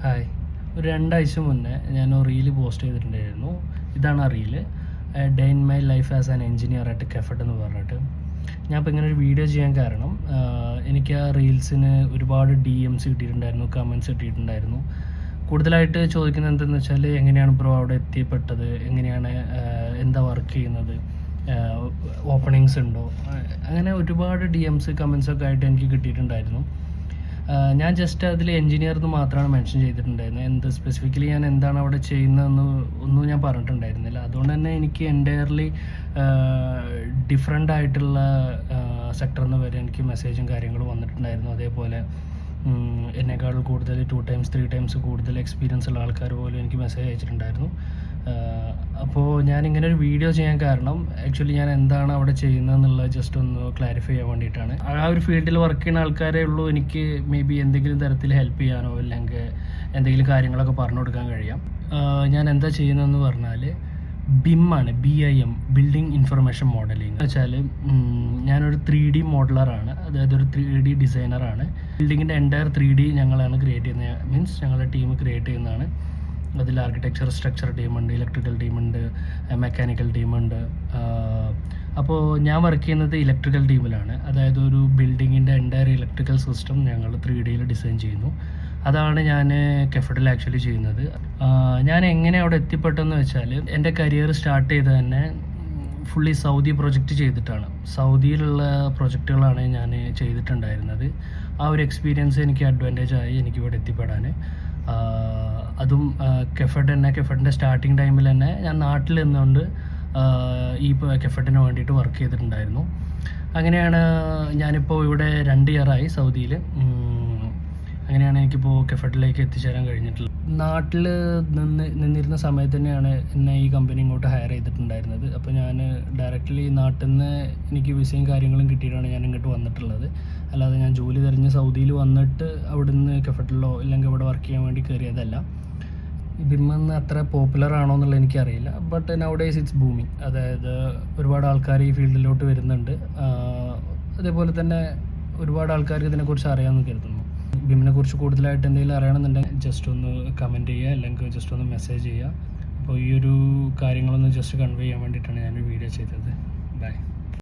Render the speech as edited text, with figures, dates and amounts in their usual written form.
Hi, ഒരു 2 ആഴ്ച മുന്നേ ഞാൻ റീല് പോസ്റ്റ് ചെയ്തിട്ടുണ്ടായിരുന്നു. ഇതാണ് ആ reel, day in my life as an engineer at കെഫഡ് എന്ന് പറഞ്ഞിട്ട്. ഞാൻ ഇപ്പോൾ ഇങ്ങനെ ഒരു വീഡിയോ ചെയ്യാൻ കാരണം എനിക്ക് ആ റീൽസിന് ഒരുപാട് DMs കിട്ടിയിട്ടുണ്ടായിരുന്നു, കമൻറ്റ്സ് കിട്ടിയിട്ടുണ്ടായിരുന്നു. കൂടുതലായിട്ട് ചോദിക്കുന്നത് എന്തെന്ന് വെച്ചാൽ, എങ്ങനെയാണ് ബ്രോ അവിടെ എത്തിപ്പെട്ടത്, എങ്ങനെയാണ്, എന്താ വർക്ക് ചെയ്യുന്നത്, ഓപ്പണിങ്സ് ഉണ്ടോ, അങ്ങനെ ഒരുപാട് DMs കമൻസൊക്കെ ആയിട്ട് എനിക്ക് കിട്ടിയിട്ടുണ്ടായിരുന്നു. ഞാൻ ജസ്റ്റ് അതിൽ എഞ്ചിനീയർ എന്ന് മാത്രമാണ് മെൻഷൻ ചെയ്തിട്ടുണ്ടായിരുന്നത്. എന്ത് സ്പെസിഫിക്കലി ഞാൻ എന്താണ് അവിടെ ചെയ്യുന്നതെന്ന് ഒന്നും ഞാൻ പറഞ്ഞിട്ടുണ്ടായിരുന്നില്ല. അതുകൊണ്ട് തന്നെ എനിക്ക് എൻറ്റയർലി ഡിഫറെൻ്റ് ആയിട്ടുള്ള സെക്ടറിൽ നിന്ന് വരെ എനിക്ക് മെസ്സേജും കാര്യങ്ങളും വന്നിട്ടുണ്ടായിരുന്നു. അതേപോലെ എന്നെക്കാൾ കൂടുതൽ 2 times 3 times കൂടുതൽ എക്സ്പീരിയൻസ് ഉള്ള ആൾക്കാർ പോലും എനിക്ക് മെസ്സേജ് അയച്ചിട്ടുണ്ടായിരുന്നു. അപ്പോൾ ഞാനിങ്ങനെ ഒരു വീഡിയോ ചെയ്യാൻ കാരണം ആക്ച്വലി ഞാൻ എന്താണ് അവിടെ ചെയ്യുന്നതെന്നുള്ളത് ജസ്റ്റ് ഒന്ന് ക്ലാരിഫൈ ചെയ്യാൻ വേണ്ടിയിട്ടാണ്. ആ ഒരു ഫീൽഡിൽ വർക്ക് ചെയ്യുന്ന ആൾക്കാരേ ഉള്ളൂ എനിക്ക് മേ ബി എന്തെങ്കിലും തരത്തിൽ ഹെൽപ്പ് ചെയ്യാനോ അല്ലെങ്കിൽ എന്തെങ്കിലും കാര്യങ്ങളൊക്കെ പറഞ്ഞു കൊടുക്കാൻ കഴിയാം. ഞാൻ എന്താ ചെയ്യുന്നതെന്ന് പറഞ്ഞാൽ BIM ആണ്, BIM, ബിൽഡിംഗ് ഇൻഫർമേഷൻ മോഡലിംഗ് എന്ന് വെച്ചാൽ ഞാനൊരു 3D മോഡലറാണ്, അതായത് ഒരു 3D ഡിസൈനറാണ്. ബിൽഡിങ്ങിൻ്റെ എൻ്റയർ 3D ഞങ്ങളാണ് ക്രിയേറ്റ് ചെയ്യുന്നത്, മീൻസ് ഞങ്ങളുടെ ടീം ക്രിയേറ്റ് ചെയ്യുന്നതാണ്. അതിൽ ആർക്കിടെക്ചർ, സ്ട്രക്ചർ ടീമുണ്ട്, ഇലക്ട്രിക്കൽ ടീമുണ്ട്, മെക്കാനിക്കൽ ടീമുണ്ട്. അപ്പോൾ ഞാൻ വർക്ക് ചെയ്യുന്നത് ഇലക്ട്രിക്കൽ ടീമിലാണ്. അതായത് ഒരു ബിൽഡിങ്ങിൻ്റെ എൻ്റയർ ഇലക്ട്രിക്കൽ സിസ്റ്റം ഞങ്ങൾ 3Dയിൽ ഡിസൈൻ ചെയ്യുന്നു. അതാണ് ഞാൻ കെഫഡിൽ ആക്ച്വലി ചെയ്യുന്നത്. ഞാൻ എങ്ങനെ അവിടെ എത്തിപ്പെട്ടെന്ന് വെച്ചാൽ, എൻ്റെ കരിയർ സ്റ്റാർട്ട് ചെയ്ത് തന്നെ ഫുള്ളി സൗദി പ്രൊജക്റ്റ് ചെയ്തിട്ടാണ്. സൗദിയിലുള്ള പ്രൊജക്റ്റുകളാണ് ഞാൻ ചെയ്തിട്ടുണ്ടായിരുന്നത്. ആ ഒരു എക്സ്പീരിയൻസ് എനിക്ക് അഡ്വാൻറ്റേജ് ആയി എനിക്കിവിടെ എത്തിപ്പെടാൻ. അതും കെഫഡിൻ്റെ സ്റ്റാർട്ടിങ് ടൈമിൽ തന്നെ ഞാൻ നാട്ടിൽ നിന്നുകൊണ്ട് ഈ കെഫഡിന് വേണ്ടിയിട്ട് വർക്ക് ചെയ്തിട്ടുണ്ടായിരുന്നു. അങ്ങനെയാണ് ഞാനിപ്പോൾ ഇവിടെ 2 ഇയറായി സൗദിയിൽ. അങ്ങനെയാണ് എനിക്കിപ്പോൾ കെഫഡിലേക്ക് എത്തിച്ചേരാൻ കഴിഞ്ഞിട്ടുള്ളത്. നാട്ടിൽ നിന്നിരുന്ന സമയത്ത് തന്നെയാണ് എന്നെ ഈ കമ്പനി ഇങ്ങോട്ട് ഹയർ ചെയ്തിട്ടുണ്ടായിരുന്നത്. അപ്പോൾ ഞാൻ ഡയറക്റ്റ്ലി നാട്ടിൽ നിന്ന് എനിക്ക് വിസയും കാര്യങ്ങളും കിട്ടിയിട്ടാണ് ഞാൻ ഇങ്ങോട്ട് വന്നിട്ടുള്ളത്. അല്ലാതെ ഞാൻ ജോലി തിരഞ്ഞ് സൗദിയിൽ വന്നിട്ട് അവിടെ നിന്ന് കെഫഡിലോ ഇല്ലെങ്കിൽ ഇവിടെ വർക്ക് ചെയ്യാൻ വേണ്ടി കയറിയതല്ല. BIM അത്ര പോപ്പുലർ ആണോ എന്നുള്ളത് എനിക്കറിയില്ല. But now days it's booming. അതായത് ഒരുപാട് ആൾക്കാർ ഈ ഫീൽഡിലോട്ട് വരുന്നുണ്ട്. അതേപോലെ തന്നെ ഒരുപാട് ആൾക്കാർക്ക് ഇതിനെക്കുറിച്ച് അറിയാമെന്ന് കരുതുന്നു. BIM-നെ കുറിച്ച് കൂടുതലായിട്ട് എന്തെങ്കിലും അറിയണമെന്നുണ്ടെങ്കിൽ ജസ്റ്റ് ഒന്ന് കമൻറ്റ് ചെയ്യുക, അല്ലെങ്കിൽ ജസ്റ്റ് ഒന്ന് മെസ്സേജ് ചെയ്യുക. അപ്പോൾ ഈ ഒരു കാര്യങ്ങളൊന്ന് ജസ്റ്റ് കൺവേ ചെയ്യാൻ വേണ്ടിയിട്ടാണ് ഞാനൊരു വീഡിയോ ചെയ്തത്. ബൈ.